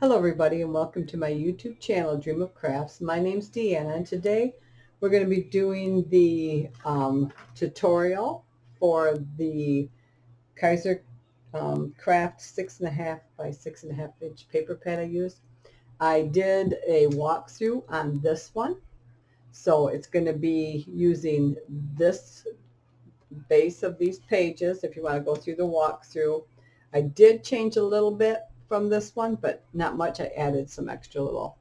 Hello everybody and welcome to my YouTube channel, Dream of Crafts. My name's Deanna and today we're going to be doing the tutorial for the Kaisercraft 6.5 by 6.5 inch paper pad I used. I did a walkthrough on this one, so it's going to be using this base of these pages if you want to go through the walkthrough. I did change a little bit from this one, but not much. I added some extra little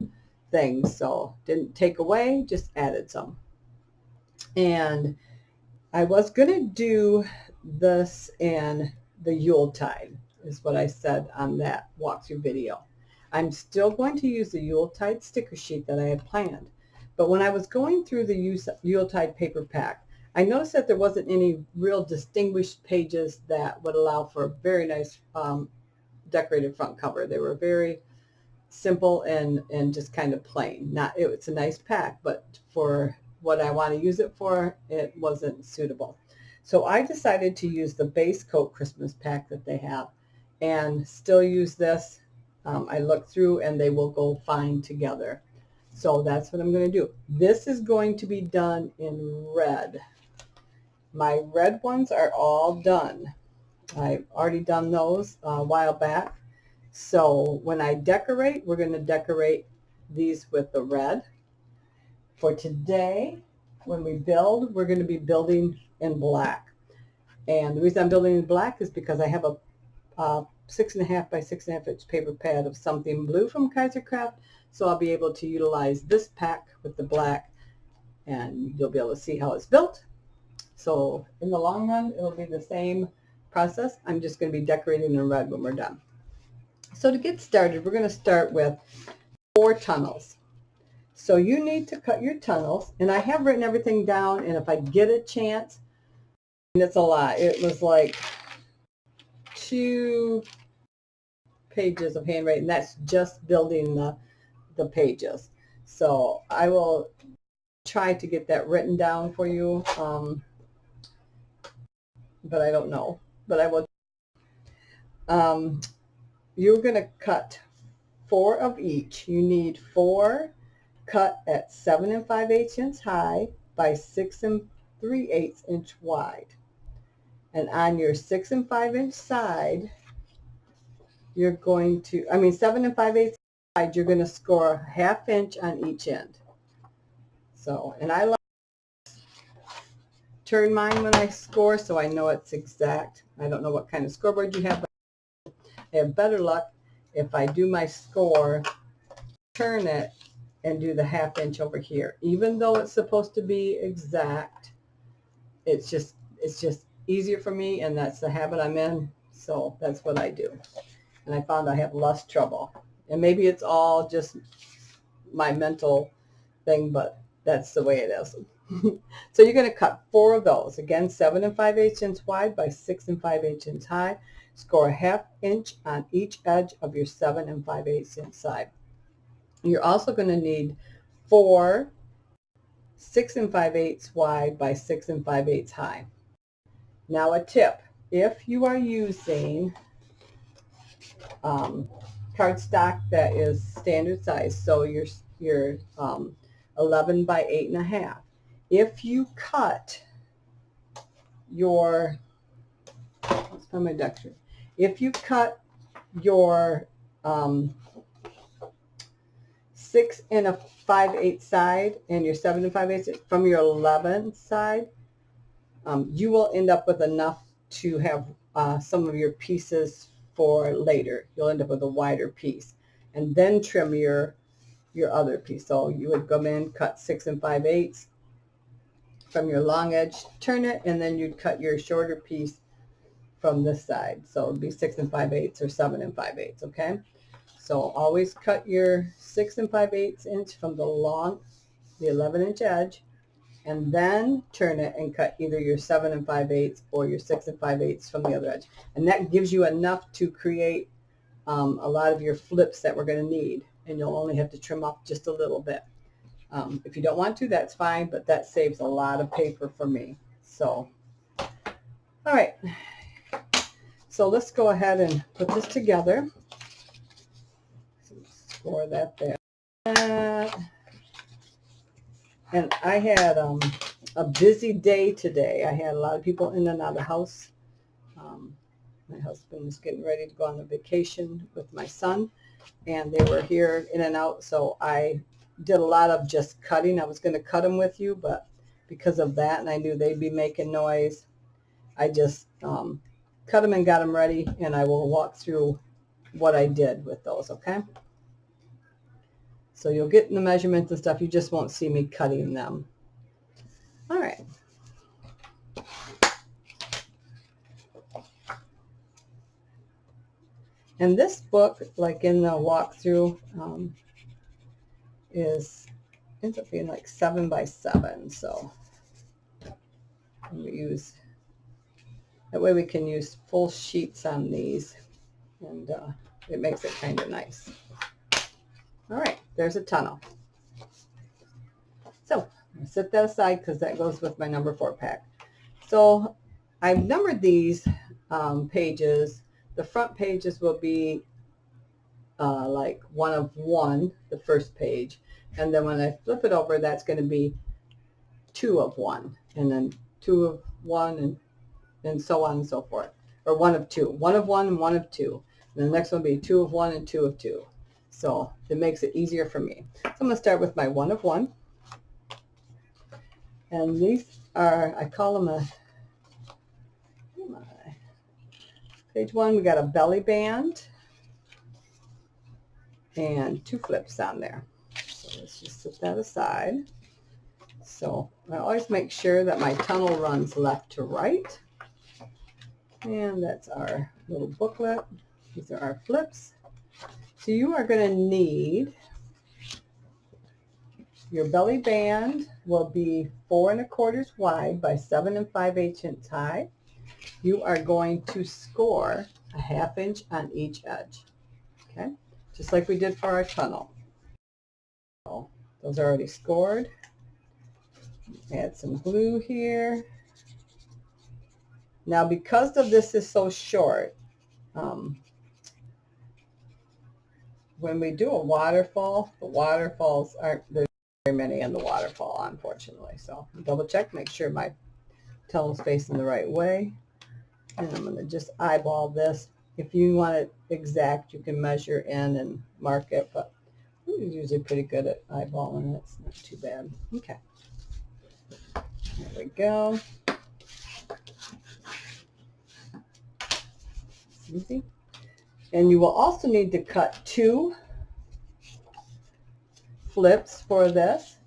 things, so didn't take away, just added some. And I was going to do this in the Yuletide, is what I said on that walkthrough video. I'm still going to use the Yuletide sticker sheet that I had planned. But when I was going through the Yuletide paper pack, I noticed that there wasn't any real distinguished pages that would allow for a very nice decorated front cover. They were very simple and just kind of plain. It's a nice pack, but for what I want to use it for, it wasn't suitable. So I decided to use the base coat Christmas pack that they have and still use this. I looked through and they will go fine together. So that's what I'm going to do. This is going to be done in red. My red ones are all done. I've already done those a while back. So when I decorate, we're going to decorate these with the red. For today, when we build, we're going to be building in black. And the reason I'm building in black is because I have a 6.5 by 6.5 inch paper pad of something blue from Kaisercraft. So I'll be able to utilize this pack with the black and you'll be able to see how it's built. So in the long run, it'll be the same process. I'm just going to be decorating in red when we're done. So to get started, we're going to start with 4 tunnels. So you need to cut your tunnels, and I have written everything down, and if I get a chance, and it's a lot. It was like 2 pages of handwriting. That's just building the pages. So I will try to get that written down for you, but I don't know. But I will. You're going to cut 4 of each. You need 4 cut at 7 5/8 inch high by 6 3/8 inch wide. And on your 6 5 inch side, you're going to, 7 5/8 side, you're going to score 1/2 inch on each end. So, and I like to turn mine when I score so I know it's exact. I don't know what kind of scoreboard you have, but I have better luck if I do my score, turn it, and do the 1/2 inch over here. Even though it's supposed to be exact, it's just easier for me, and that's the habit I'm in. So that's what I do. And I found I have less trouble. And maybe it's all just my mental thing, but that's the way it is. So you're going to cut 4 of those. Again, 7 5/8 inch wide by 6 5/8 inch high. Score 1/2 inch on each edge of your 7 5/8 inch side. You're also going to need 4 6 5/8 wide by 6 5/8 high. Now a tip, if you are using cardstock that is standard size, so you're 11 by 8.5. If you cut your, let's find my Dexter. If you cut your 6 5/8 side and your 7 5/8 from your 11 side, you will end up with enough to have some of your pieces for later. You'll end up with a wider piece, and then trim your other piece. So you would come in, cut 6 5/8 from your long edge, turn it, and then you'd cut your shorter piece from this side. So it'd be 6 5/8 or 7 5/8. Okay. So always cut your 6 5/8 inch from the 11 inch edge, and then turn it and cut either your 7 5/8 or your 6 5/8 from the other edge. And that gives you enough to create a lot of your flips that we're going to need. And you'll only have to trim up just a little bit. If you don't want to, that's fine, but that saves a lot of paper for me. So, all right. So let's go ahead and put this together. Score that there. And I had a busy day today. I had a lot of people in and out of the house. My husband was getting ready to go on a vacation with my son, and they were here in and out, so I did a lot of just cutting. I was going to cut them with you, but because of that, and I knew they'd be making noise, I just cut them and got them ready, and I will walk through what I did with those, okay? So you'll get the measurements and stuff. You just won't see me cutting them. All right. And this book, like in the walkthrough, ends up being like 7 by 7. So we that way we can use full sheets on these, and it makes it kind of nice. All right, there's a tunnel. So I'm gonna set that aside because that goes with my number 4 pack. So I've numbered these pages. The front pages will be like 1 of 1, the first page. And then when I flip it over, that's going to be 2 of 1. And then 2 of 1 and so on and so forth. Or 1 of 2. 1 of 1 and 1 of 2. And the next one will be 2 of 1 and 2 of 2. So it makes it easier for me. So I'm going to start with my 1 of 1. And these are, I call them page 1, we got a belly band and 2 flips on there. So let's just set that aside. So I always make sure that my tunnel runs left to right. And that's our little booklet. These are our flips. So you are going to need, your belly band will be 4 1/4 wide by 7 5/8 inches high. You are going to score a 1/2 inch on each edge. Okay, just like we did for our tunnel. So those are already scored. Add some glue here. Now, because of this is so short, when we do a waterfall, the waterfalls aren't, there's very many in the waterfall, unfortunately. So double check, make sure my tunnel's facing the right way. And I'm going to just eyeball this. If you want it exact, you can measure in and mark it, but I'm usually pretty good at eyeballing it. It's not too bad. Okay. There we go. Easy. And you will also need to cut 2 flips for this,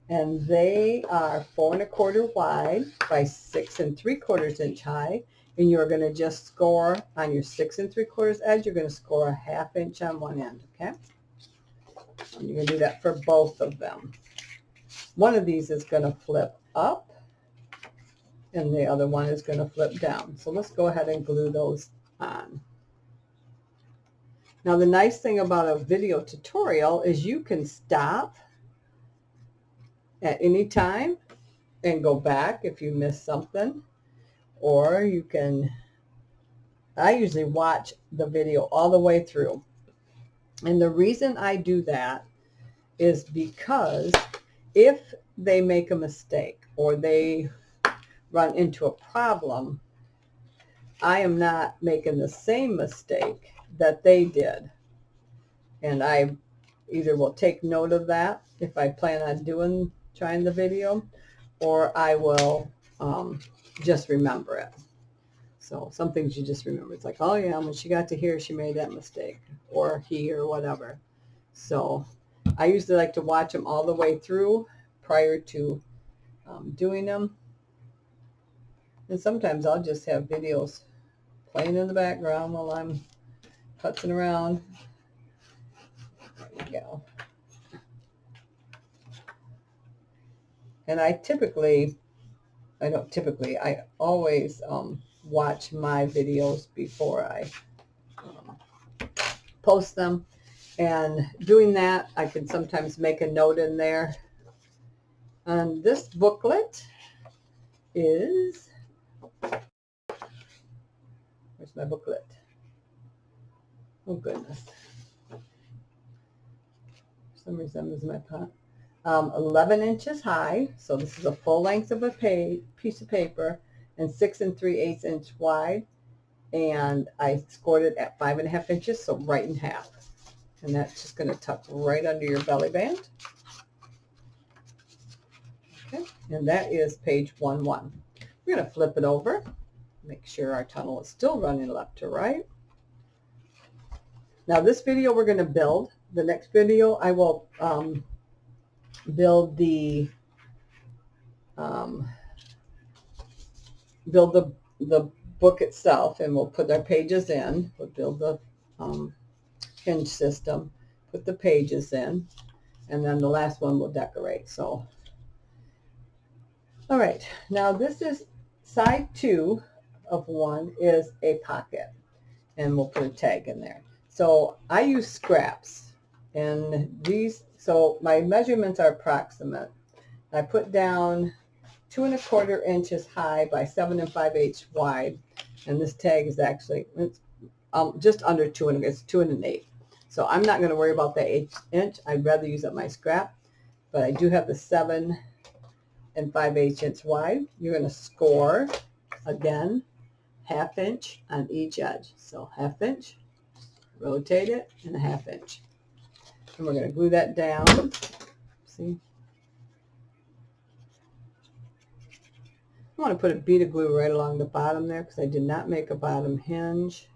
and they are 4 1/4 wide by 6 3/4 inch high, and you're going to just score on your 6 3/4 edge. You're going to score a 1/2 inch on one end, okay? And you're going to do that for both of them. One of these is going to flip up, and the other one is going to flip down. So let's go ahead and glue those on. Now, the nice thing about a video tutorial is you can stop at any time and go back if you missed something, or you can, I usually watch the video all the way through. And the reason I do that is because if they make a mistake or they run into a problem, I am not making the same mistake that they did. And I either will take note of that if I plan on trying the video, or I will just remember it. So some things you just remember. It's like, oh yeah, when she got to here, she made that mistake, or he, or whatever. So I usually like to watch them all the way through prior to doing them. And sometimes I'll just have videos playing in the background while I'm putzing around. There we go. And I always watch my videos before I post them. And doing that, I can sometimes make a note in there. And this booklet is, where's my booklet? Oh goodness. some reason I'm losing my pot. 11 inches high, so this is a full length of a piece of paper, and 6 3/8 inch wide, and I scored it at 5.5 inches, so right in half. And that's just going to tuck right under your belly band. Okay, and that is page 1-1. We're going to flip it over, make sure our tunnel is still running left to right. Now this video we're going to build. The next video I will build the book itself, and we'll put our pages in. We'll build the hinge system, put the pages in, and then the last one we'll decorate. So, all right, now this is side 2 of 1 is a pocket, and we'll put a tag in there. So I use scraps, and these, so my measurements are approximate. I put down 2 1/4 inches high by 7 5/8 wide, and this tag is actually it's just under 2 and it's 2 1/8. So I'm not going to worry about the inch. I'd rather use up my scrap, but I do have the 7 5/8 inch wide. You're going to score again 1/2 inch on each edge. So 1/2 inch, rotate it, and 1/2 inch. And we're going to glue that down. See? I want to put a bead of glue right along the bottom there because I did not make a bottom hinge.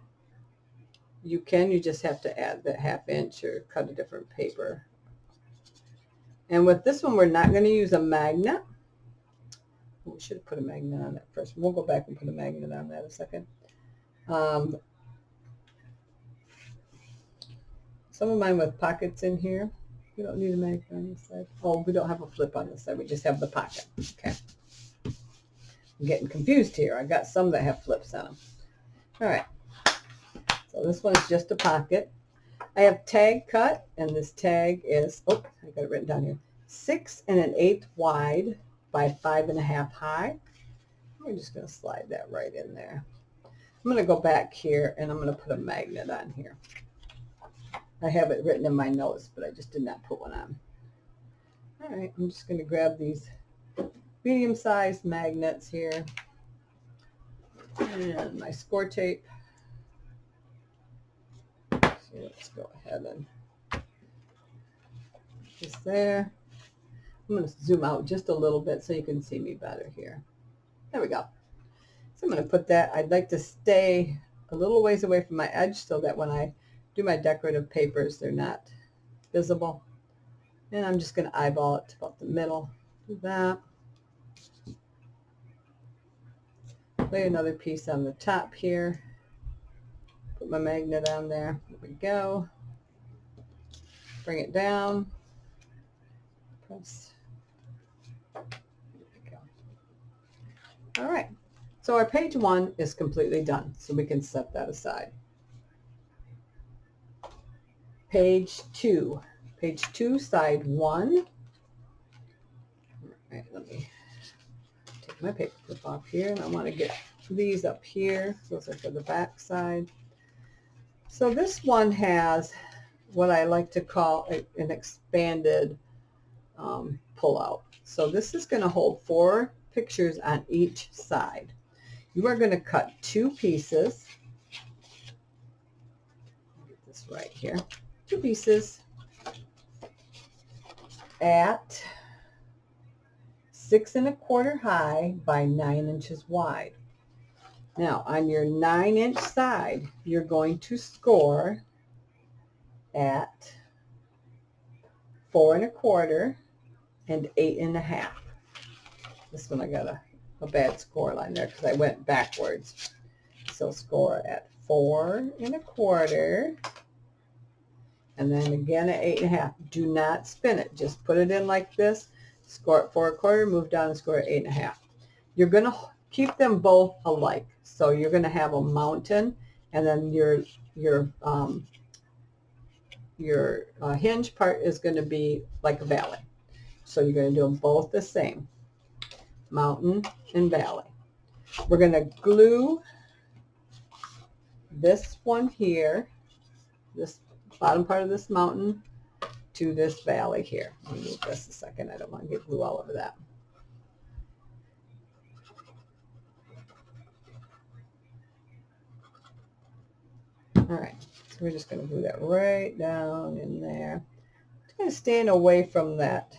You just have to add that 1/2 inch or cut a different paper. And with this one, we're not going to use a magnet. We should have put a magnet on that first. We'll go back and put a magnet on that in a second. Some of mine with pockets in here. We don't need a magnet on this side. Oh, we don't have a flip on this side. We just have the pocket. Okay. I'm getting confused here. I got some that have flips on them. All right. So this one is just a pocket. I have tag cut, and this tag is, oh, I got it written down here, 6 1/8 wide by 5 1/2 high. I'm just going to slide that right in there. I'm going to go back here, and I'm going to put a magnet on here. I have it written in my notes, but I just did not put one on. All right, I'm just going to grab these medium-sized magnets here and my score tape. So let's go ahead and just there. I'm going to zoom out just a little bit so you can see me better here. There we go. So I'm going to put that. I'd like to stay a little ways away from my edge so that when I do my decorative papers, they're not visible. And I'm just going to eyeball it to about the middle. Do that. Lay another piece on the top here. Put my magnet on there. There we go. Bring it down. Press. There we go. All right. So our page 1 is completely done. So we can set that aside. Page 2. Page 2, side 1. All right, let me take my paper clip off here, and I want to get these up here. Those are for the back side. So this one has what I like to call an expanded pull-out. So this is going to hold 4 pictures on each side. You are going to cut 2 pieces. Get this right here. 2 pieces at 6 1/4 high by 9 inches wide. Now on your 9-inch side, you're going to score at 4 1/4 and 8 1/2. This one I got a bad score line there because I went backwards. So score at 4 1/4 and then again at 8 1/2. Do not spin it. Just put it in like this. Score at 4 1/4, move down and score at 8 1/2. You're going to keep them both alike. So you're going to have a mountain, and then your hinge part is going to be like a valley. So you're going to do them both the same, mountain and valley. We're going to glue this one here, this bottom part of this mountain, to this valley here. Let me move this a second. I don't want to get glue all over that. All right, so we're just going to glue that right down in there. Just kind of staying away from that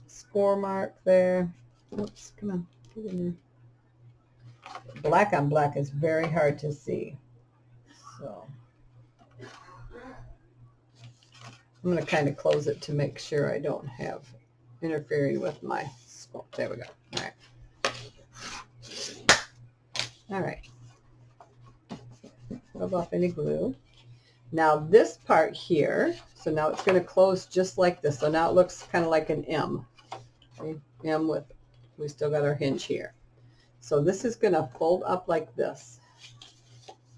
score mark there. Oops, come on, get in there. Black on black is very hard to see. So I'm going to kind of close it to make sure I don't have interfering with my score. There we go. All right. All right. Rub off any glue. Now this part here, so now it's going to close just like this. So now it looks kind of like an M. Okay? M with, we still got our hinge here. So this is going to fold up like this.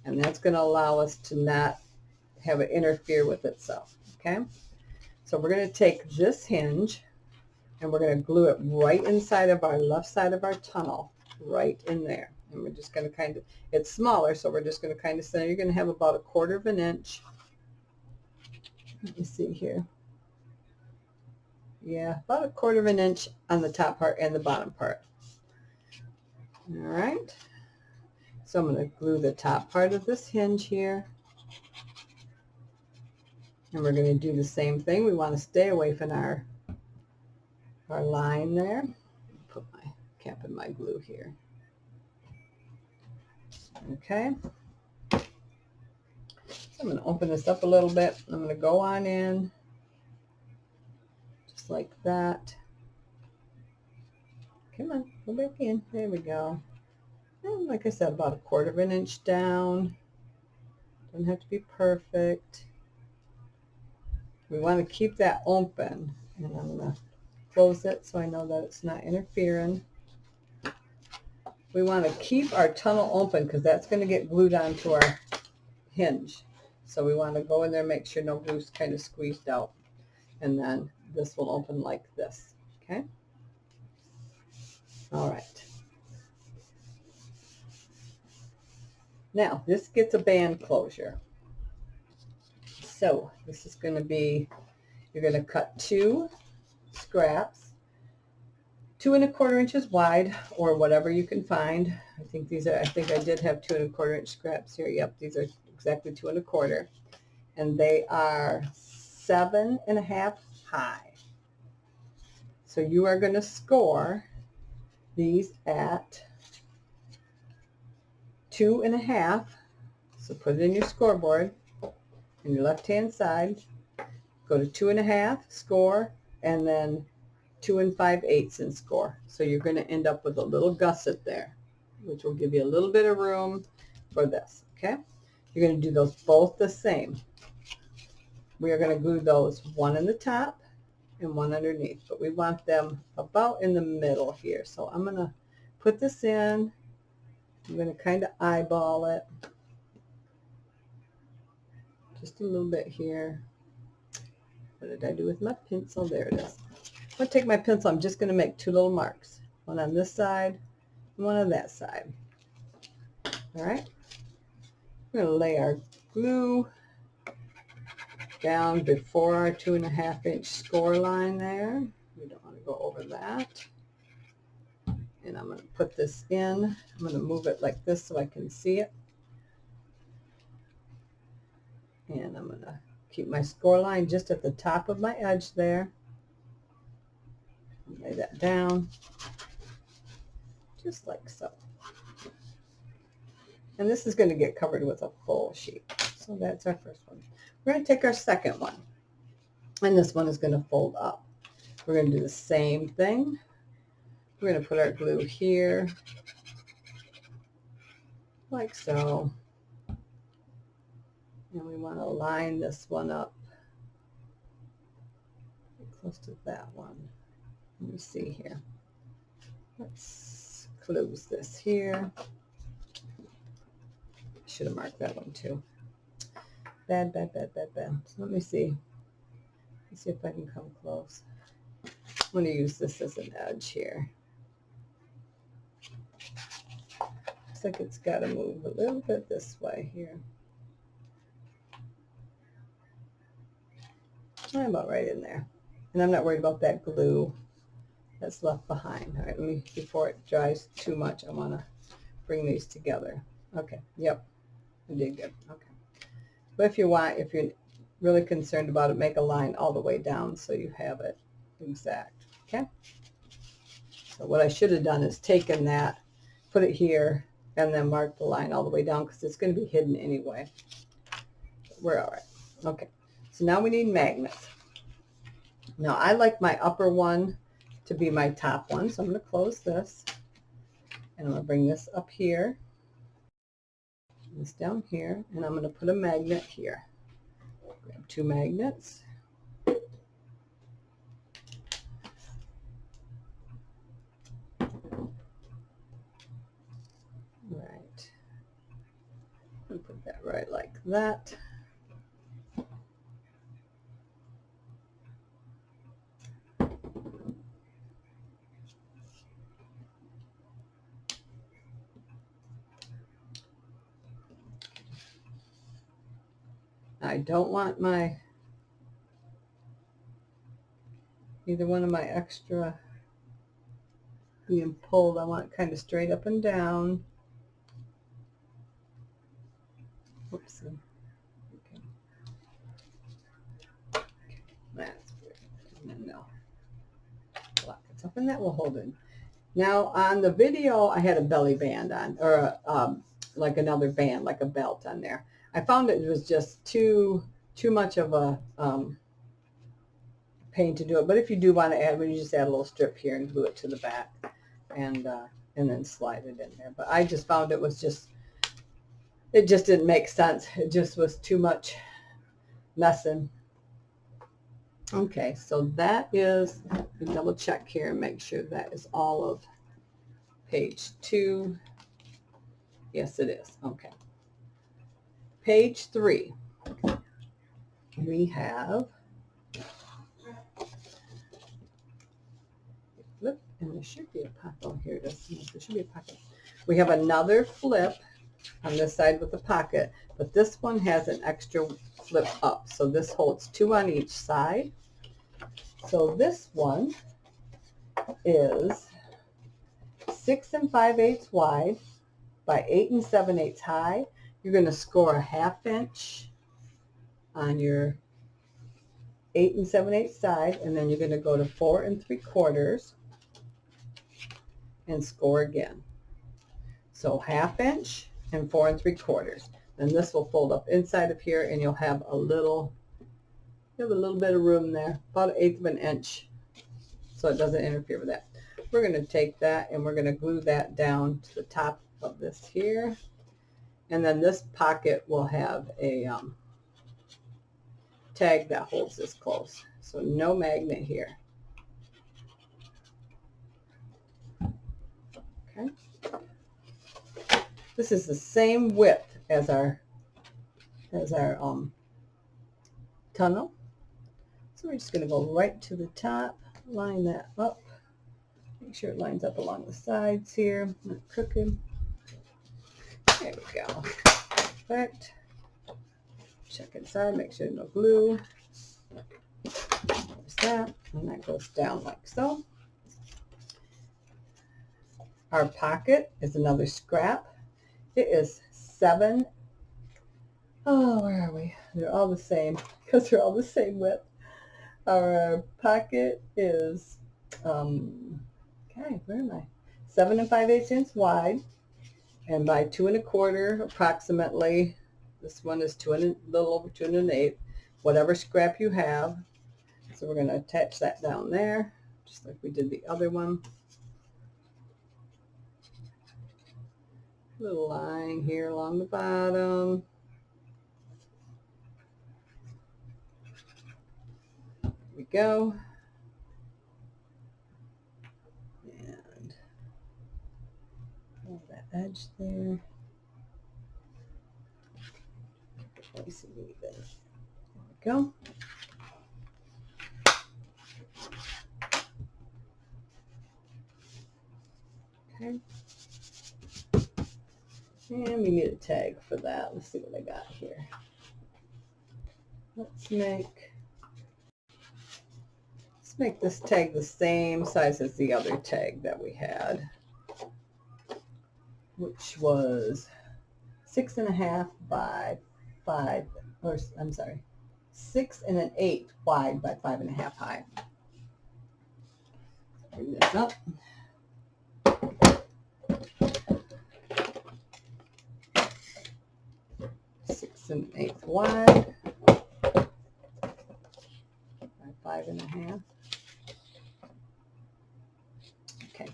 And that's going to allow us to not have it interfere with itself. Okay? So we're going to take this hinge and we're going to glue it right inside of our left side of our tunnel, right in there. And we're just going to kind of, it's smaller, so we're just going to kind of center. You're going to have about 1/4 of an inch. Let me see here. Yeah, about 1/4 of an inch on the top part and the bottom part. All right. So I'm going to glue the top part of this hinge here. And we're going to do the same thing. We want to stay away from our line there. Put my cap in my glue here. Okay. So I'm going to open this up a little bit. I'm going to go on in just like that. Come on, go back in. There we go. And like I said, about 1/4 of an inch down. Doesn't have to be perfect. We want to keep that open. And I'm going to close it so I know that it's not interfering. We want to keep our tunnel open because that's going to get glued onto our hinge. So we want to go in there and make sure no glue's kind of squeezed out. And then this will open like this. Okay? All right. Now, this gets a band closure. So this is going to be, you're going to cut 2 scraps, 2 1/4 inches wide, or whatever you can find. I think these are, I think I did have 2 1/4 inch scraps here. Yep, these are exactly 2 1/4. And they are 7.5 high. So you are going to score these at 2.5. So put it in your scoreboard on your left hand side. Go to 2.5, score, and then 2 5/8 and score. So you're going to end up with a little gusset there, which will give you a little bit of room for this. Okay? You're going to do those both the same. We are going to glue those one in the top and one underneath, but we want them about in the middle here. So I'm going to put this in. I'm going to kind of eyeball it. Just a little bit here. What did I do with my pencil? There it is. I'm going to take my pencil. I'm just going to make 2 little marks. One on this side and one on that side. All right. We're going to lay our glue down before our 2.5 inch score line there. We don't want to go over that. And I'm going to put this in. I'm going to move it like this so I can see it. And I'm going to keep my score line just at the top of my edge there. Lay that down just like so. And this is going to get covered with a full sheet. So that's our first one. We're going to take our second one. And this one is going to fold up. We're going to do the same thing. We're going to put our glue here, like so. And we want to line this one up close to that one. Let me see here. Let's close this here. Should have marked that one too. Bad. So let me see. Let's see if I can come close. I'm going to use this as an edge here. Looks like it's got to move a little bit this way here. I'm about right in there. And I'm not worried about that glue that's left behind. All right, let me, before it dries too much, I want to bring these together. Okay, yep, I did good. Okay. But if you want, if you're really concerned about it, make a line all the way down so you have it exact. Okay. So what I should have done is taken that, put it here, and then mark the line all the way down because it's going to be hidden anyway. We're all right. Okay. So now we need magnets. Now I like my upper one to be my top one, so I'm going to close this, and I'm going to bring this up here, this down here, and I'm going to put a magnet here. Grab 2 magnets. Right. And put that right like that. I don't want my either one of my extra being pulled. I want it kind of straight up and down. Whoopsie. Okay. That's good. And then no. Lock it up and that will hold it. Now on the video I had a belly band on, or like another band, like a belt on there. I found it was just too much of a pain to do it. But if you do want to add one, you just add a little strip here and glue it to the back, and then slide it in there. But I just found it was just, it just didn't make sense. It just was too much messing. Okay, so that is, double check here and make sure that is all of page 2. Yes, it is. Okay. Page 3. We have, flip, and there should be a pocket. Oh, here it is. There should be a pocket. We have another flip on this side with a pocket, but this one has an extra flip up. So this holds 2 on each side. So this one is 6 5/8 wide by 8 7/8 high. You're going to score a 1/2 inch on your 8 7/8 side, and then you're going to go to 4 3/4 and score again. So 1/2 inch and 4 3/4. Then this will fold up inside of here, and you'll have a little, you have a little bit of room there, about 1/8 of an inch, so it doesn't interfere with that. We're going to take that and we're going to glue that down to the top of this here, and then this pocket will have a tag that holds this close. So no magnet here. Okay. This is the same width as our tunnel. So we're just going to go right to the top, line that up, make sure it lines up along the sides here, not crooked. There we go. Perfect. Check inside, make sure no glue. There's that, and that goes down like so. Our pocket is another scrap. It is 7. Oh, where are we? They're all the same because they're all the same width. Our pocket is, okay, where am I? 7 5/8 inches wide, and by 2 1/4 approximately. This one is a little over 2 1/8. Whatever scrap you have. So we're going to attach that down there, just like we did the other one. Little line here along the bottom. There we go. And hold that edge there. Nice and even. There we go. Okay. And we need a tag for that. Let's see what I got here. Let's make Let's make this tag the same size as the other tag that we had, which was 6.5 by 5, or I'm sorry, 6 1/8 wide by 5.5 high. Bring this up. Six and an eighth wide by 5.5. Okay,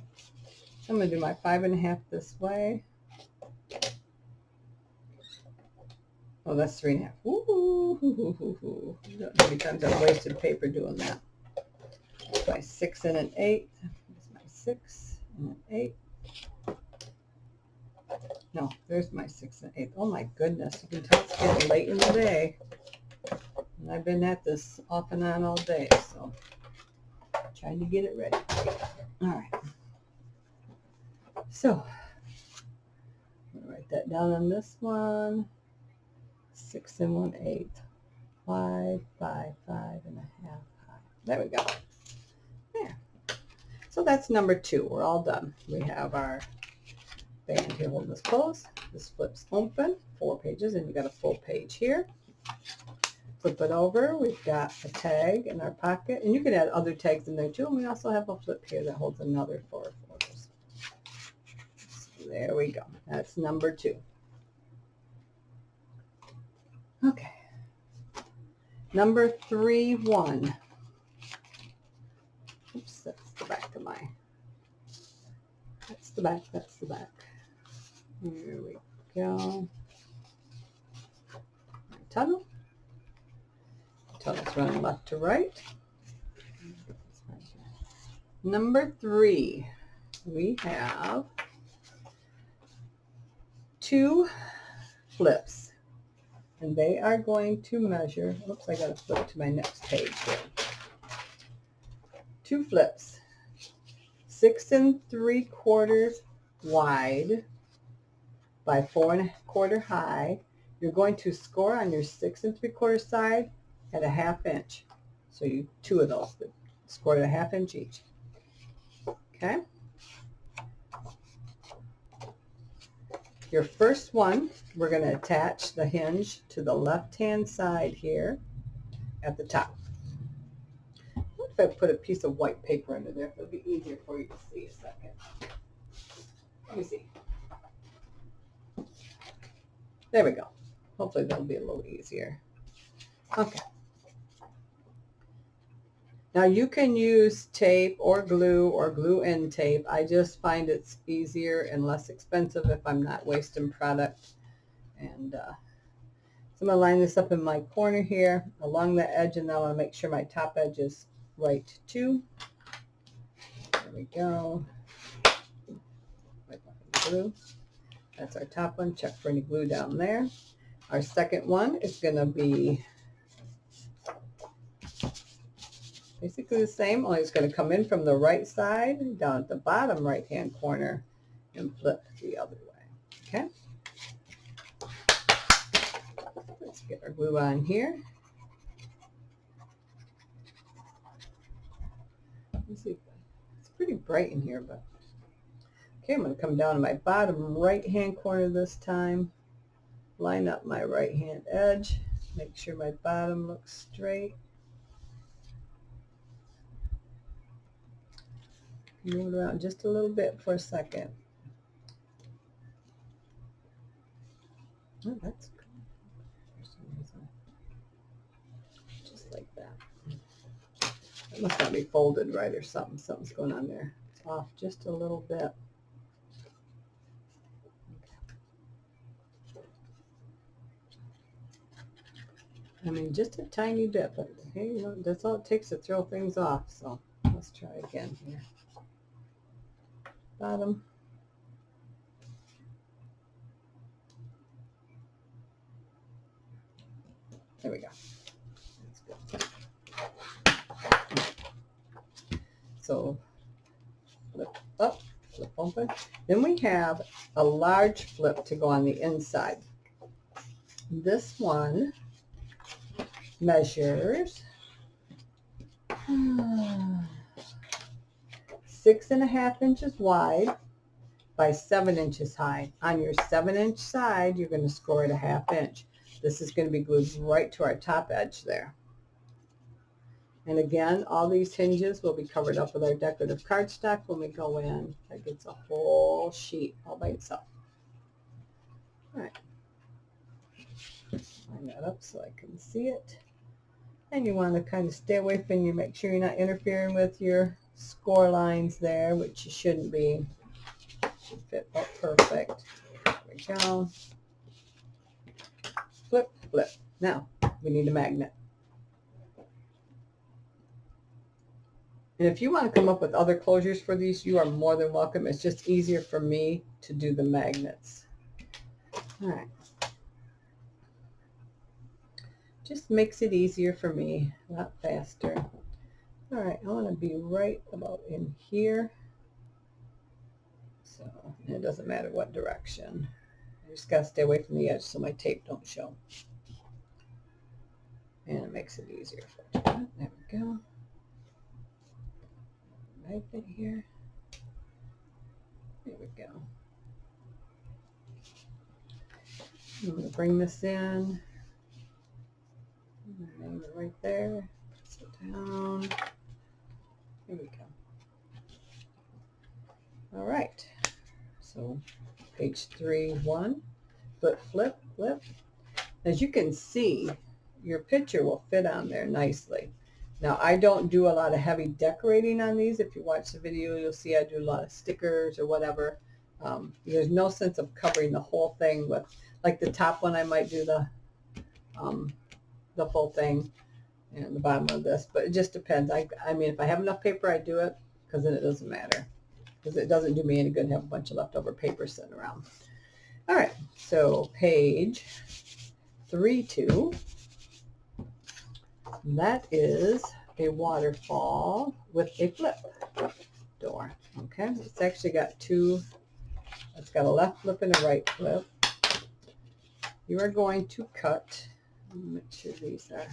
I'm going to do my 5.5 this way. Oh, that's 3.5. Ooh, how many times I've wasted paper doing that. My 6 1/8. There's my 6 1/8. No, there's my 6 1/8. Oh my goodness, you can tell it's getting late in the day. And I've been at this off and on all day, so trying to get it ready. All right. So, I'm gonna write that down on this one. 6 1/8 wide by 5.5 high. There we go. There. So that's number 2. We're all done. We have our band here holding this closed. This flips open, 4 pages, and you got a full page here. Flip it over. We've got a tag in our pocket, and you can add other tags in there too. And we also have a flip here that holds another 4 photos. So there we go. That's number 2. Okay. Number 3-1. Oops, that's the back of my. That's the back. That's the back. Here we go. Tunnel. Tunnel's running left to right. Number 3, we have 2 flips, and they are going to measure. Oops, I got to flip to my next page here. 2 flips, 6 3/4 wide by 4 1/4 high. You're going to score on your 6 3/4 side at 1/2 inch. So you 2 of those that scored at 1/2 inch each. Okay. Your first one, we're going to attach the hinge to the left-hand side here at the top. What if I put a piece of white paper under there? It'll be easier for you to see a second. Let me see. There we go. Hopefully that'll be a little easier. Okay. Now you can use tape or glue in tape. I just find it's easier and less expensive if I'm not wasting product. And so I'm going to line this up in my corner here along the edge, and I want to make sure my top edge is right too. There we go. Glue. That's our top one. Check for any glue down there. Our second one is going to be basically the same, only it's going to come in from the right side down at the bottom right hand corner and flip the other way. Okay. Let's get our glue on here. Let's see. It's pretty bright in here, but okay, I'm going to come down to my bottom right hand corner this time. Line up my right hand edge. Make sure my bottom looks straight. Move it around just a little bit for a second. Oh, that's good. Just like that. It must not be folded right or something. Something's going on there. It's off just a little bit. I mean, just a tiny bit, but hey, you know, that's all it takes to throw things off. So let's try again here. Bottom. There we go. That's good. So flip up, flip open. Then we have a large flip to go on the inside. This one measures 6.5 inches wide by 7 inches high. On your 7-inch side, you're going to score it 1/2 inch. This is going to be glued right to our top edge there. And again, all these hinges will be covered up with our decorative cardstock when we go in. That gets a whole sheet all by itself. All right. Line that up so I can see it. And you want to kind of stay away from you. Make sure you're not interfering with your score lines there, which you shouldn't be. Should fit up perfect. There we go. Flip, flip. Now, we need a magnet. And if you want to come up with other closures for these, you are more than welcome. It's just easier for me to do the magnets. All right. Just makes it easier for me, a lot faster. All right, I want to be right about in here. So it doesn't matter what direction. I just got to stay away from the edge so my tape don't show. And it makes it easier for it. There we go. Magnet here. There we go. I'm going to bring this in. Name it right there. Press it down. There we go. All right. So page 3-1. Flip, flip, flip. As you can see, your picture will fit on there nicely. Now, I don't do a lot of heavy decorating on these. If you watch the video, you'll see I do a lot of stickers or whatever. There's no sense of covering the whole thing with, like the top one, I might do the full thing, and the bottom of this, but it just depends. I mean, if I have enough paper, I do it, because then it doesn't matter, because it doesn't do me any good to have a bunch of leftover paper sitting around. All right, so page 3-2. That is a waterfall with a flip door. Okay, it's actually got two. It's got a left flip and a right flip. You are going to cut. Make sure these are.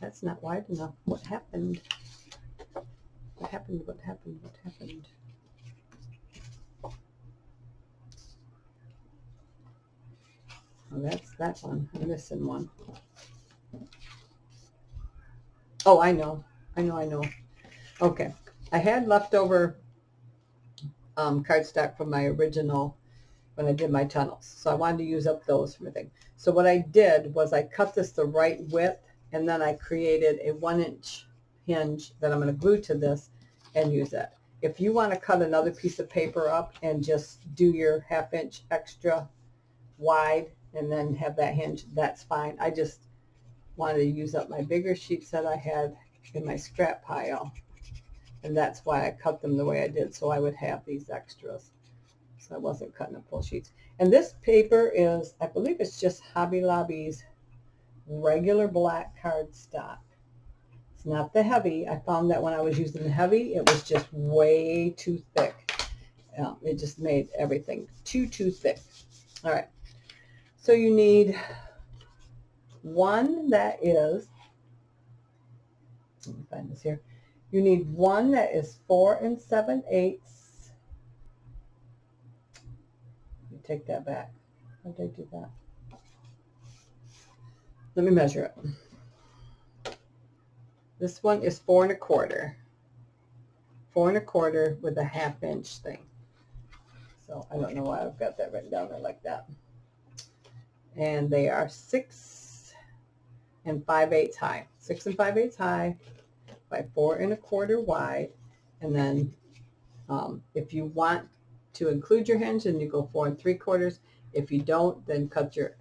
That's not wide enough. What happened? What happened? What happened? What happened? Oh, that's that one. I'm missing one. Oh, I know. I know. Okay. I had leftover cardstock from my original when I did my tunnels. So I wanted to use up those for my thing. So what I did was I cut this the right width, and then I created a 1-inch hinge that I'm going to glue to this and use it. If you want to cut another piece of paper up and just do your 1/2 inch extra wide and then have that hinge, that's fine. I just wanted to use up my bigger sheets that I had in my scrap pile. And that's why I cut them the way I did, so I would have these extras. So I wasn't cutting up full sheets. And this paper is, I believe it's just Hobby Lobby's regular black cardstock. It's not the heavy. I found that when I was using the heavy, it was just way too thick. It just made everything too thick. All right. So you need one that is, let me find this here. You need one that is 4 7/8. Let me take that back. How did I do that? Let me measure it. This one is 4 1/4. 4 1/4 with a 1/2 inch thing. So I don't know why I've got that written down there like that. And they are 6 5/8 high. 6 5/8 high by 4 1/4 wide. And then if you want to include your hinge, then you go 4 3/4. If you don't, then cut your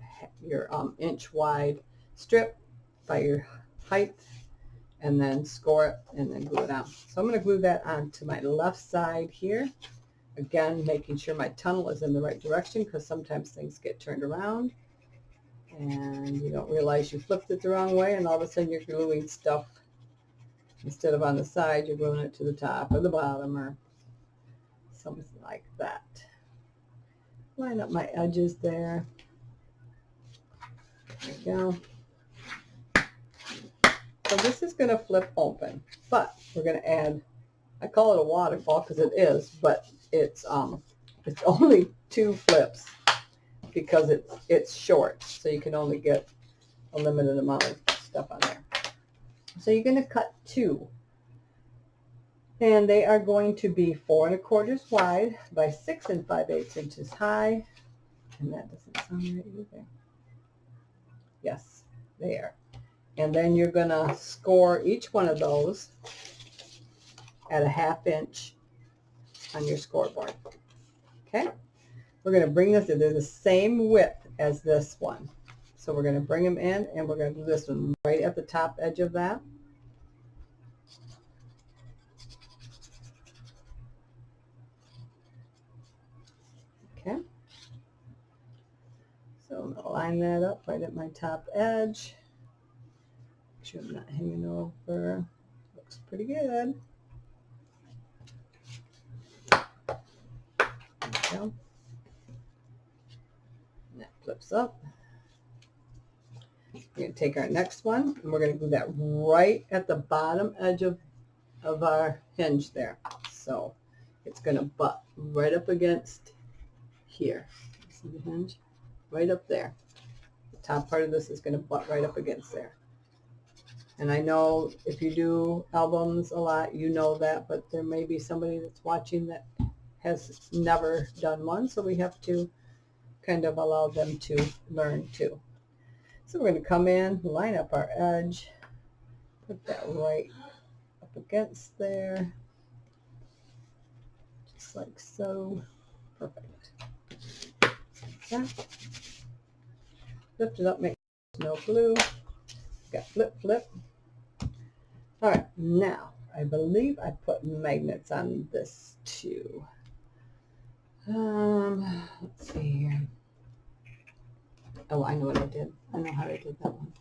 inch wide strip by your height and then score it and then glue it on. So I'm going to glue that onto my left side here. Again, making sure my tunnel is in the right direction, because sometimes things get turned around and you don't realize you flipped it the wrong way, and all of a sudden you're gluing stuff. Instead of on the side, you're gluing it to the top or the bottom or something like that. Line up my edges there. There we go. So this is going to flip open, but we're going to add, I call it a waterfall because it is, but it's only 2 flips because it's short, so you can only get a limited amount of stuff on there. So you're going to cut 2, and they are going to be 4 1/4 wide by 6 5/8 inches high, and that doesn't sound right either. Yes, there. And then you're going to score each one of those at a 1/2 inch on your scoreboard. Okay? We're going to bring this in. They're the same width as this one. So we're going to bring them in, and we're going to do this one right at the top edge of that. Okay. So I'm going to line that up right at my top edge. Make sure I'm not hanging over. Looks pretty good. There we go. And that flips up. We're going to take our next one, and we're going to do that right at the bottom edge of our hinge there. So it's going to butt right up against here. See the hinge? Right up there. The top part of this is going to butt right up against there. And I know if you do albums a lot, you know that, but there may be somebody that's watching that has never done one, so we have to kind of allow them to learn too. So we're going to come in, line up our edge, put that right up against there, just like so. Perfect. Okay. Lift it up, make sure there's no glue. Got flip, flip. All right, now I believe I put magnets on this too. Let's see here. Oh, I know what I did. I know how I did that one.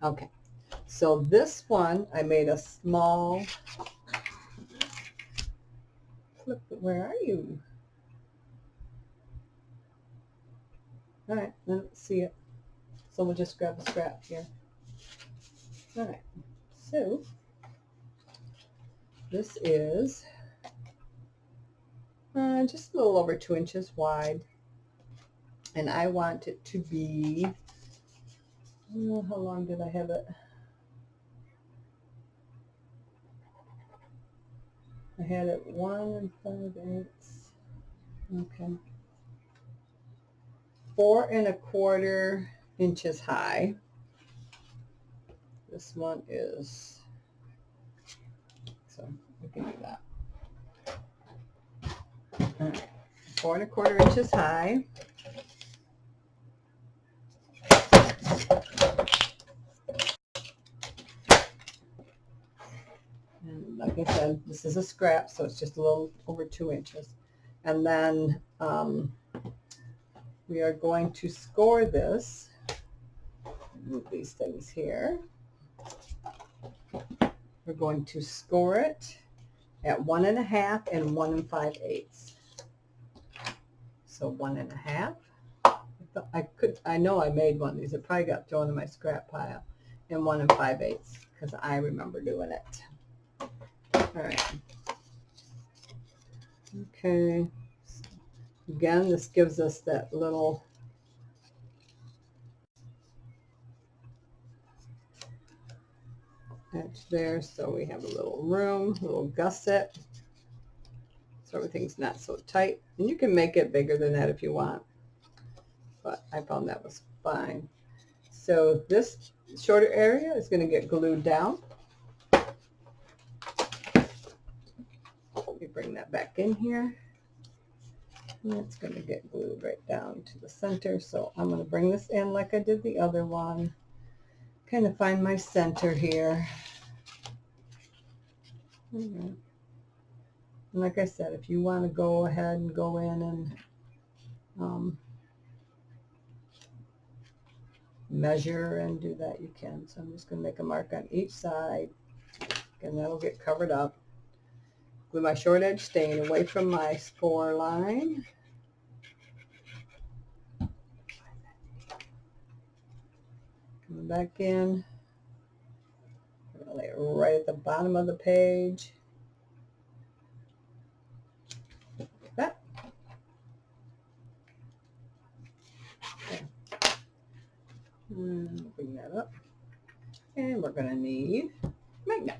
Okay, so this one I made a small flip. Where are you? All right, let's see it. So we'll just grab a scrap here. All right, so this is just a little over 2 inches wide, and I want it to be, how long did I have it? I had it 1 5/8. Okay. 4 1/4 inches high. This one is, so we can do that. All right. 4 1/4 inches high. And like I said, this is a scrap, so it's just a little over 2 inches. And then we are going to score this. Move these things here. We're going to score it at 1 1/2 and 1 5/8. So 1 1/2. I know I made one of these. It probably got thrown in my scrap pile. And 1 5/8 because I remember doing it. All right. Okay. Again, this gives us that little edge there, so we have a little room, a little gusset, so everything's not so tight. And you can make it bigger than that if you want, but I found that was fine. So this shorter area is going to get glued down. Let me bring that back in here. And it's going to get glued right down to the center. So I'm going to bring this in like I did the other one. Kind of find my center here. All right. And like I said, if you want to go ahead and go in and measure and do that, you can. So I'm just going to make a mark on each side, and that'll get covered up. With my short edge staying away from my score line. Coming back in. lay it right at the bottom of the page. Like that. Okay. Bring that up. And we're going to need magnet.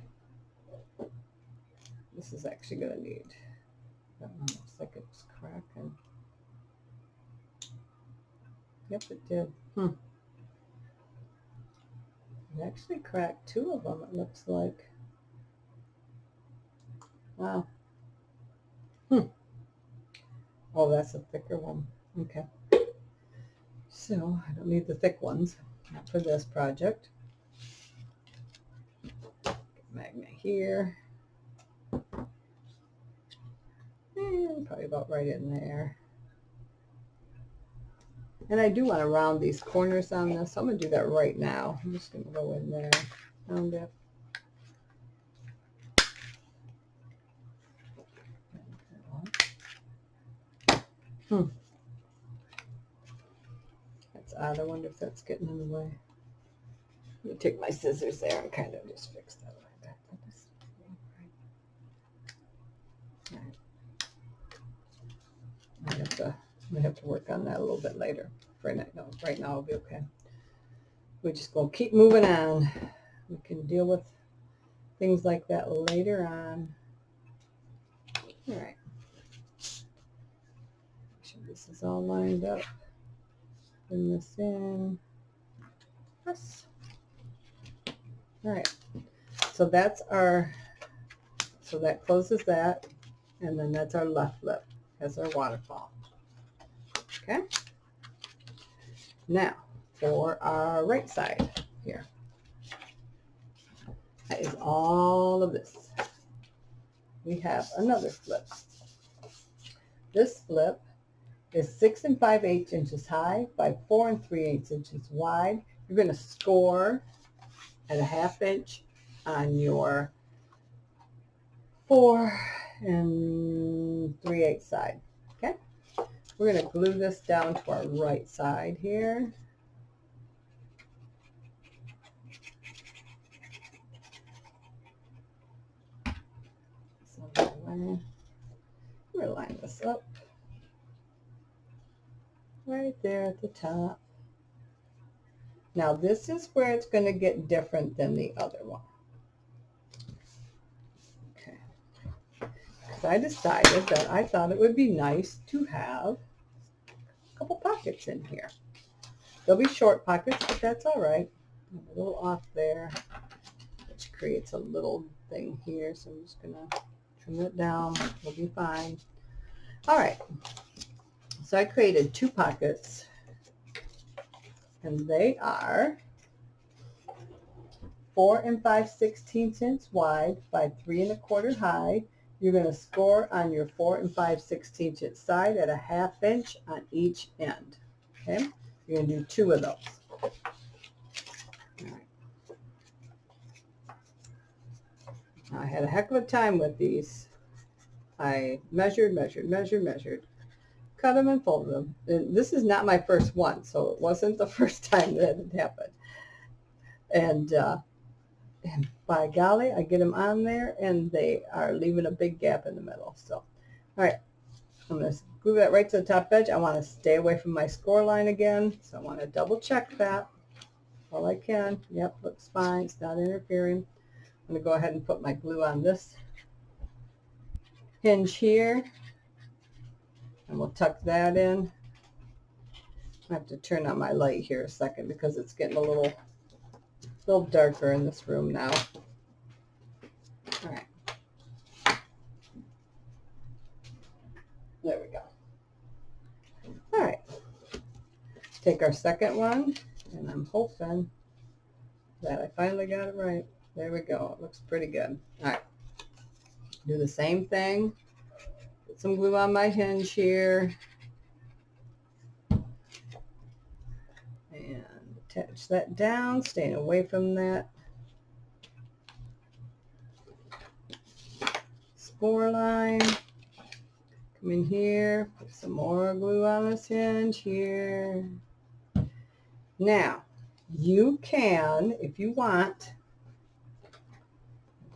This is actually going to need, that one looks like it's cracking. Yep, it did. It actually cracked 2 of them, it looks like. Wow. Oh, that's a thicker one. Okay. So I don't need the thick ones, not for this project. Get magnet here. And probably about right in there. And I do want to round these corners on this, so I'm going to do that right now. I'm just going to go in there, round it. That's odd. I wonder if that's getting in the way. I'm going to take my scissors there and kind of just fix that like that. I have to work on that a little bit later. Right now it'll be okay. We're just going to keep moving on. We can deal with things like that later on. All right. Make sure this is all lined up. Bring this in. Yes. All right. So that's our, so that closes that. And then that's our left lip as our waterfall. Okay. Now for our right side here. That is all of this. We have another flip. This flip is 6 5/8 inches high by 4 3/8 inches wide. You're going to score at a 1/2 inch on your 4 3/8 side. Okay. We're going to glue this down to our right side here. So we're going to line this up right there at the top. Now this is where it's going to get different than the other one. Okay. Because I decided that I thought it would be nice to have a couple pockets in here. They'll be short pockets, but that's all right. I'm a little off there, which creates a little thing here. So I'm just going to trim it down. We'll be fine. All right. So I created 2 pockets. And they are 4 5/16 inches wide by 3 1/4 high. You're going to score on your 4 5/16 inch side at a 1/2 inch on each end. Okay, you're going to do 2 of those. All right. Now, I had a heck of a time with these. I measured, cut them and folded them. And this is not my first one, so it wasn't the first time that it happened. And by golly, I get them on there, and they are leaving a big gap in the middle. So, all right, I'm going to glue that right to the top edge. I want to stay away from my score line again, so I want to double check that all I can. Yep, looks fine. It's not interfering. I'm going to go ahead and put my glue on this hinge here. And we'll tuck that in. I have to turn on my light here a second because it's getting a little darker in this room now. All right. There we go. All right. Take our second one, and I'm hoping that I finally got it right. There we go. It looks pretty good. All right. Do the same thing. Put some glue on my hinge here. And attach that down, staying away from that score line. Come in here, put some more glue on this hinge here. Now, you can, if you want,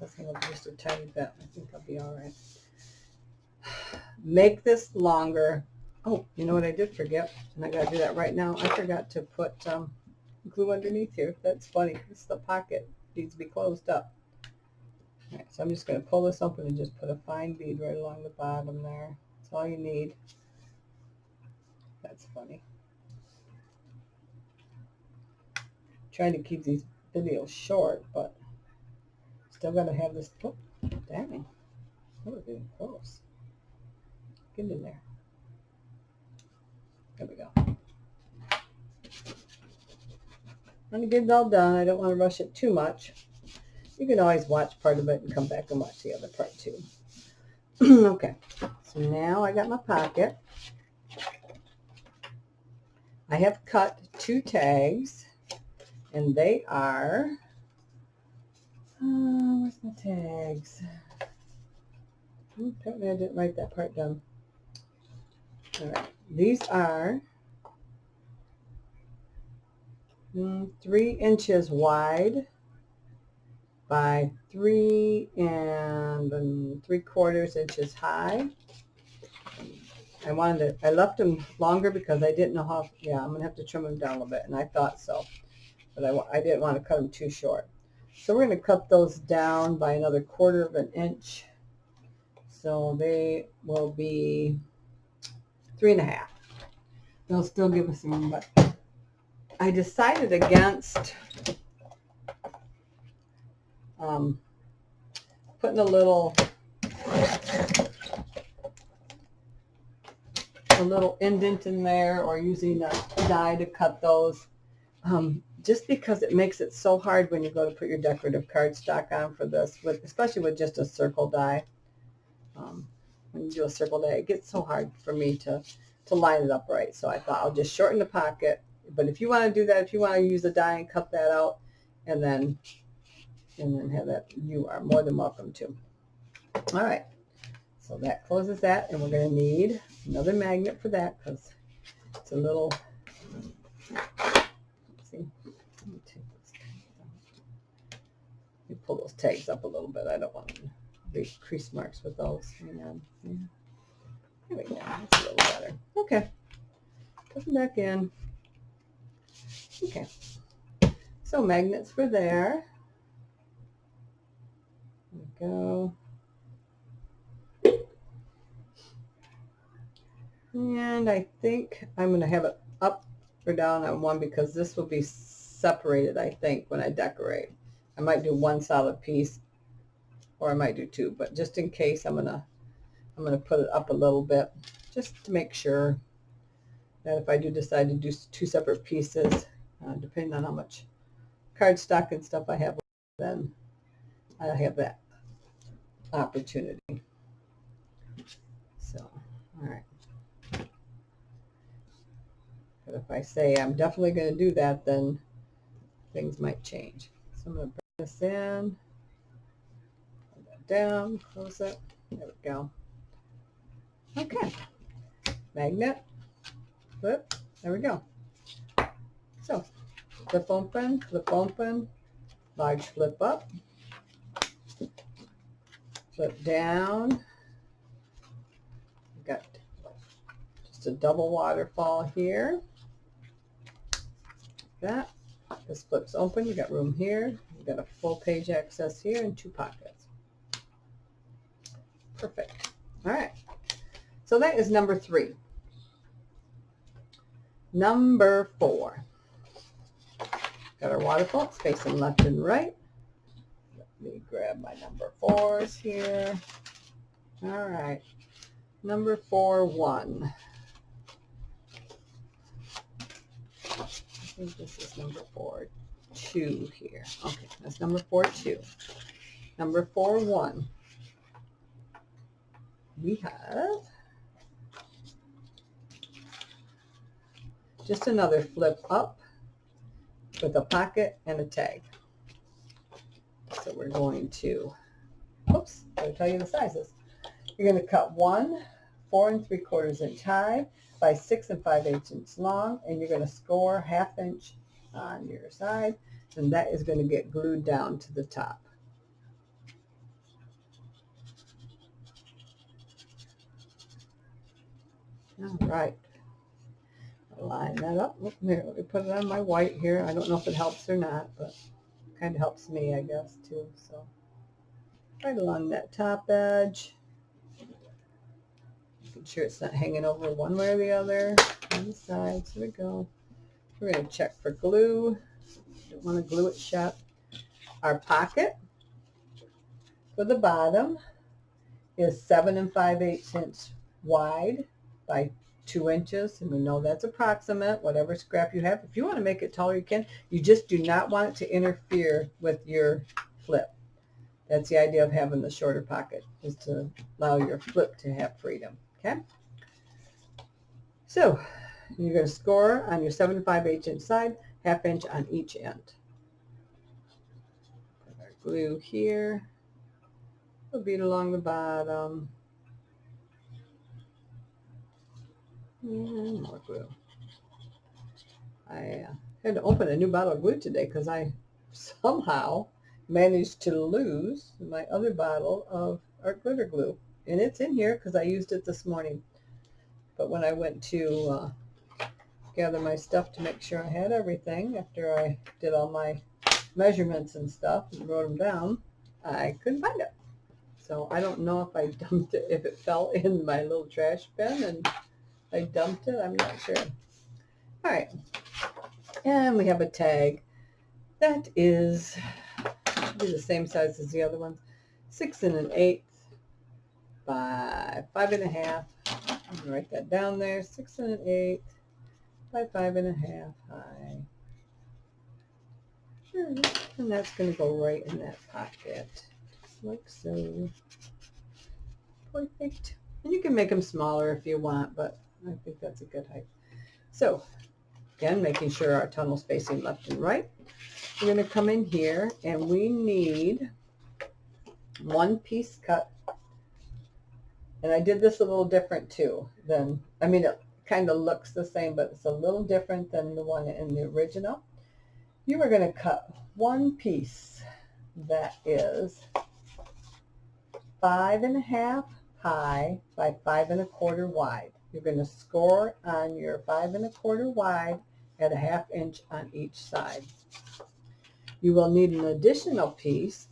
this hang up just a tiny bit. I think I'll be all right. Make this longer. Oh, you know what I did forget? And I got to do that right now. I forgot to put glue underneath here. That's funny. This is the pocket. Needs to be closed up. All right, so I'm just going to pull this open and just put a fine bead right along the bottom there. That's all you need. That's funny. Trying to keep these videos short, but still got to have this. Oh, dang. That was getting close. Get in there. There we go. I'm going to get it all done. I don't want to rush it too much. You can always watch part of it and come back and watch the other part too. Okay, so now I got my pocket. I have cut 2 tags, and they are, where's my tags? Apparently I didn't write that part down. All right, these are 3 inches wide by 3 3/4 inches high. I left them longer because I didn't know how, I'm going to have to trim them down a little bit, and I thought so, but I didn't want to cut them too short. So we're going to cut those down by another 1/4 inch. So they will be 3.5. They'll still give us room, but I decided against putting a little indent in there or using a die to cut those, just because it makes it so hard when you go to put your decorative cardstock on for this, especially with just a circle die. When you do a circle die, it gets so hard for me to line it up right. So I thought I'll just shorten the pocket. But if you want to do that, if you want to use a die and cut that out and then have that, you are more than welcome to. All right. So that closes that, and we're going to need another magnet for that because it's a little, let's see, let me take this tag out. Let me pull those tags up a little bit. I don't want big crease marks with those. Hang on. Yeah. There we go. That's a little better. Okay. Put them back in. Okay. So magnets for there. There we go. And I think I'm going to have it up or down on one because this will be separated, I think, when I decorate. I might do one solid piece or I might do 2, but just in case I'm going to put it up a little bit just to make sure that if I do decide to do 2 separate pieces, depending on how much cardstock and stuff I have, then I have that opportunity. So, all right. But if I say I'm definitely going to do that, then things might change. So I'm going to bring this in, put that down, close it. There we go. Okay. Magnet, flip, there we go. So flip open, large flip up, flip down. Got just a double waterfall here. That. This flips open. You got room here. You got a full page access here and 2 pockets. Perfect. All right. So that is number 3. Number 4. Got our waterfall facing left and right. Let me grab my number 4s here. All right. Number 4-1. I think this is number 4-2 here. Okay, that's number 4-2. Number 4-1. We have just another flip up with a pocket and a tag. So we're going to, oops, I'll tell you the sizes. You're going to cut 1 4 3/4 inch high by 6 5/8 inch long, and you're going to score 1/2 inch on your side, and that is going to get glued down to the top. All right. Line that up. Here, let me put it on my white here. I don't know if it helps or not, but it kind of helps me, I guess, too. So right along that top edge. Making sure it's not hanging over one way or the other. On the sides. There we go. We're going to check for glue. Don't want to glue it shut. Our pocket for the bottom is 7 5/8 inch wide by 2 inches, and we know that's approximate, whatever scrap you have. If you want to make it taller, you can. You just do not want it to interfere with your flip. That's the idea of having the shorter pocket, is to allow your flip to have freedom. Okay, so you're going to score on your 7 5/8 inch side, 1/2 inch on each end. Put our glue here. A bead along the bottom. And more glue. I had to open a new bottle of glue today because I somehow managed to lose my other bottle of art glitter glue. And it's in here because I used it this morning. But when I went to gather my stuff to make sure I had everything after I did all my measurements and stuff and wrote them down, I couldn't find it. So I don't know if I dumped it, if it fell in my little trash bin and I dumped it. I'm not sure. All right. And we have a tag that is the same size as the other ones, 6 1/8 by 5 1/2. I'm gonna write that down there. 6 1/8 by 5 1/2 high. And that's going to go right in that pocket, just like so. Perfect. And you can make them smaller if you want, but I think that's a good height. So again, making sure our tunnel's facing left and right. We're going to come in here and we need 1 piece cut. And I did this a little different too than, I mean, it kind of looks the same, but it's a little different than the one in the original. You are going to cut 1 piece that is 5 1/2 high by 5 1/4 wide. You're going to score on your 5 1/4 wide at 1/2 inch on each side. You will need an additional piece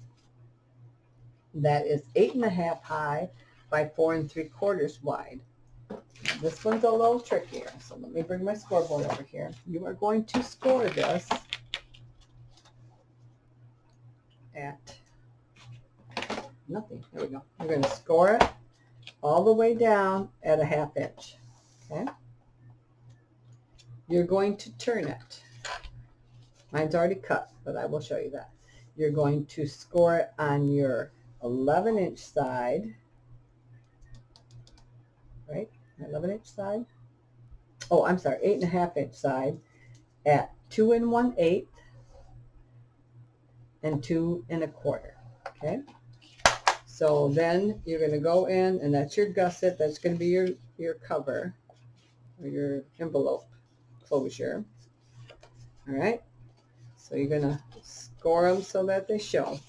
that is 8 1/2 high by 4 3/4 wide. This one's a little trickier, so let me bring my scoreboard over here. You are going to score this at nothing. There we go. You're going to score it all the way down at 1/2 inch. Okay. You're going to turn it. Mine's already cut, but I will show you that. You're going to score it on your 11 inch side, right? 11 inch side. Oh, I'm sorry, 8 1/2 inch side at 2 1/8 and 2 1/4. Okay. So then you're going to go in, and that's your gusset. That's going to be your cover or your envelope closure. All right. So you're going to score them so that they show.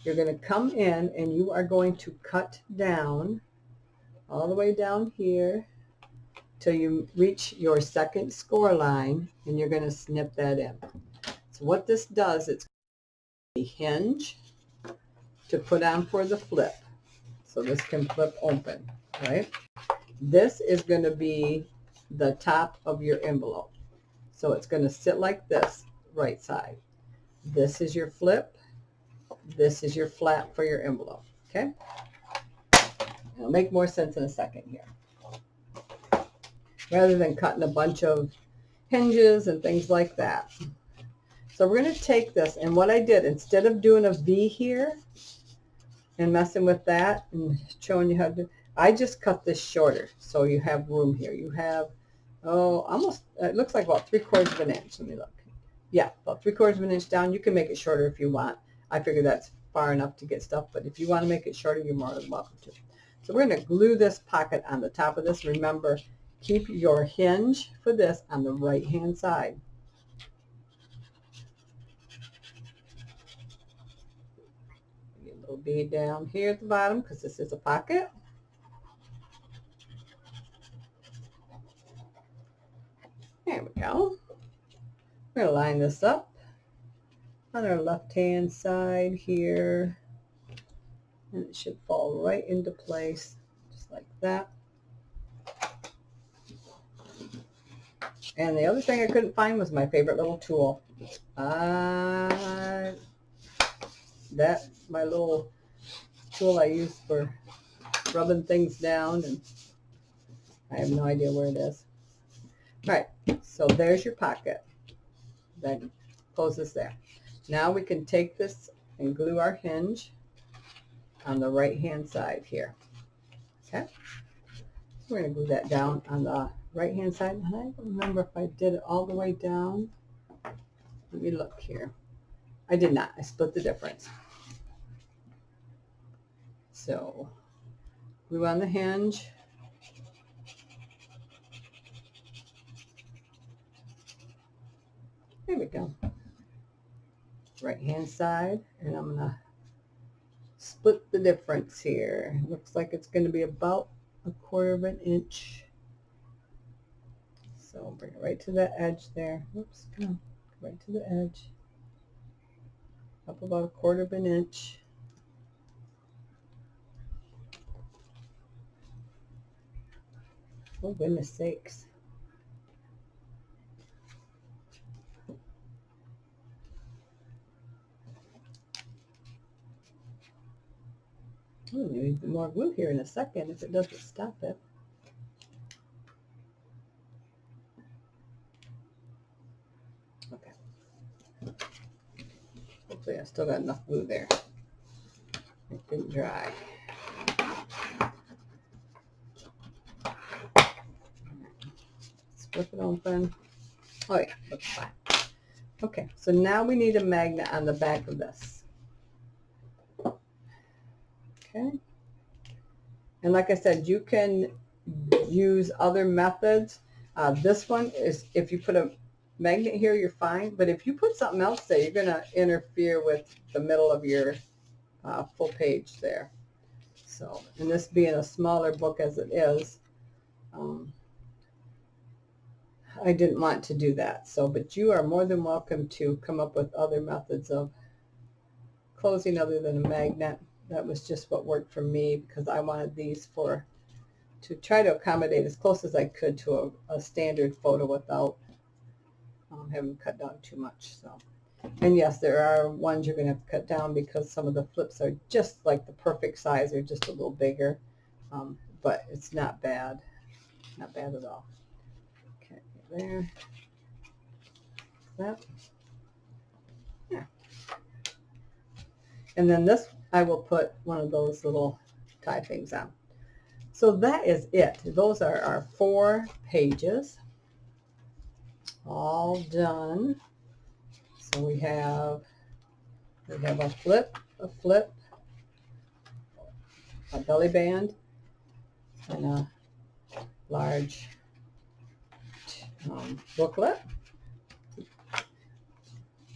You're going to come in and you are going to cut down all the way down here till you reach your second score line, and you're going to snip that in. So what this does, it's a hinge to put on for the flip. So this can flip open, right? This is going to be the top of your envelope. So it's going to sit like this, right side. This is your flip. This is your flap for your envelope, okay? It'll make more sense in a second here. Rather than cutting a bunch of hinges and things like that. So we're going to take this, and what I did, instead of doing a V here and messing with that and showing you how to do, I just cut this shorter so you have room here. You have, almost, it looks like about 3/4 of an inch. Let me look. Yeah, about 3/4 of an inch down. You can make it shorter if you want. I figure that's far enough to get stuff, but if you want to make it shorter, you're more than welcome to. So we're going to glue this pocket on the top of this. Remember, keep your hinge for this on the right-hand side. Get a little bead down here at the bottom because this is a pocket. There we go. We're going to line this up on our left-hand side here. And it should fall right into place, just like that. And the other thing I couldn't find was my favorite little tool. My little tool I use for rubbing things down, and I have no idea where it is. All right, so there's your pocket. That closes there. Now we can take this and glue our hinge on the right-hand side here. Okay, we're going to glue that down on the right-hand side. And I don't remember if I did it all the way down. Let me look here. I did not. I split the difference. So glue on the hinge. There we go. Right-hand side, and I'm going to split the difference here. Looks like it's going to be about 1/4 of an inch. So bring it right to the edge there. Oops, come on. Right to the edge. Up about 1/4 of an inch. Oh, goodness sakes. Oh, we need more glue here in a second if it doesn't stop it. Okay. Hopefully I still got enough glue there. It didn't dry. Let's flip it open. Oh yeah, looks fine. Okay, so now we need a magnet on the back of this. Okay. And like I said, you can use other methods. This one is, if you put a magnet here, you're fine. But if you put something else there, you're going to interfere with the middle of your full page there. So, and this being a smaller book as it is, I didn't want to do that. So, but you are more than welcome to come up with other methods of closing other than a magnet. That was just what worked for me, because I wanted these to try to accommodate as close as I could to a standard photo without having cut down too much. So, and yes, there are ones you're going to have to cut down because some of the flips are just like the perfect size, or just a little bigger, but it's not bad, not bad at all. Okay, there, that, yeah. And then this, I will put one of those little tie things on. So that is it. Those are our 4 pages all done. So we have a flip, a belly band, and a large booklet.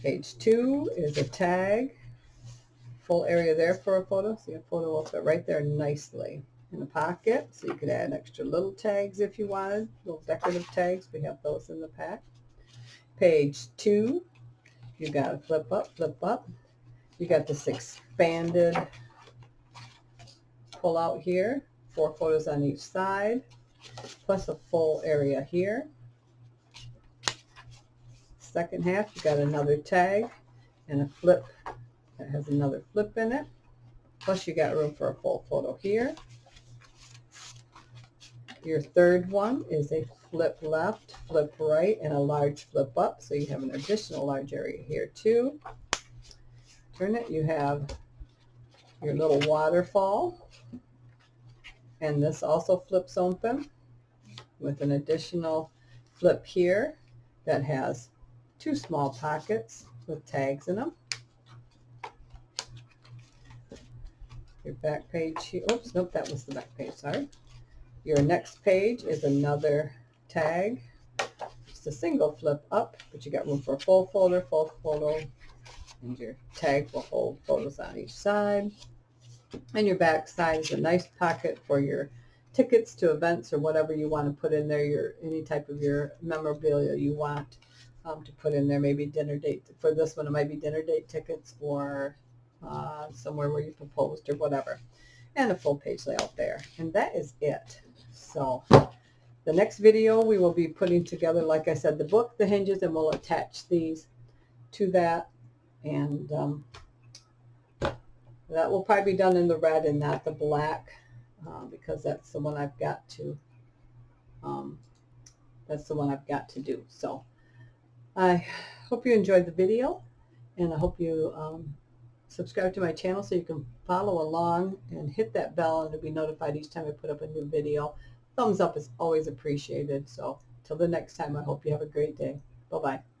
Page 2 is a tag, full area there for a photo. So your photo will fit right there nicely in the pocket. So you could add extra little tags if you wanted, little decorative tags. We have those in the pack. Page 2, you got to flip up. You got this expanded pull out here, 4 photos on each side, plus a full area here. Second half, you got another tag and a flip that has another flip in it. Plus you got room for a full photo here. Your third one is a flip left, flip right, and a large flip up. So you have an additional large area here too. Turn it, you have your little waterfall. And this also flips open with an additional flip here that has 2 small pockets with tags in them. Your back page here, oops, nope, that was the back page, sorry. Your next page is another tag, just a single flip up, but you got room for a full photo, and your tag will hold photos on each side. And your back side is a nice pocket for your tickets to events or whatever you want to put in there, any type of your memorabilia you want to put in there. Maybe dinner date. For this one, it might be dinner date tickets or somewhere where you proposed or whatever. And a full page layout there. And that is it. So the next video we will be putting together, like I said, the book, the hinges, and we'll attach these to that. And that will probably be done in the red and not the black, because that's the one I've got to do. So I hope you enjoyed the video, and I hope you subscribe to my channel so you can follow along and hit that bell and to be notified each time I put up a new video. Thumbs up is always appreciated. So till the next time, I hope you have a great day. Bye-bye.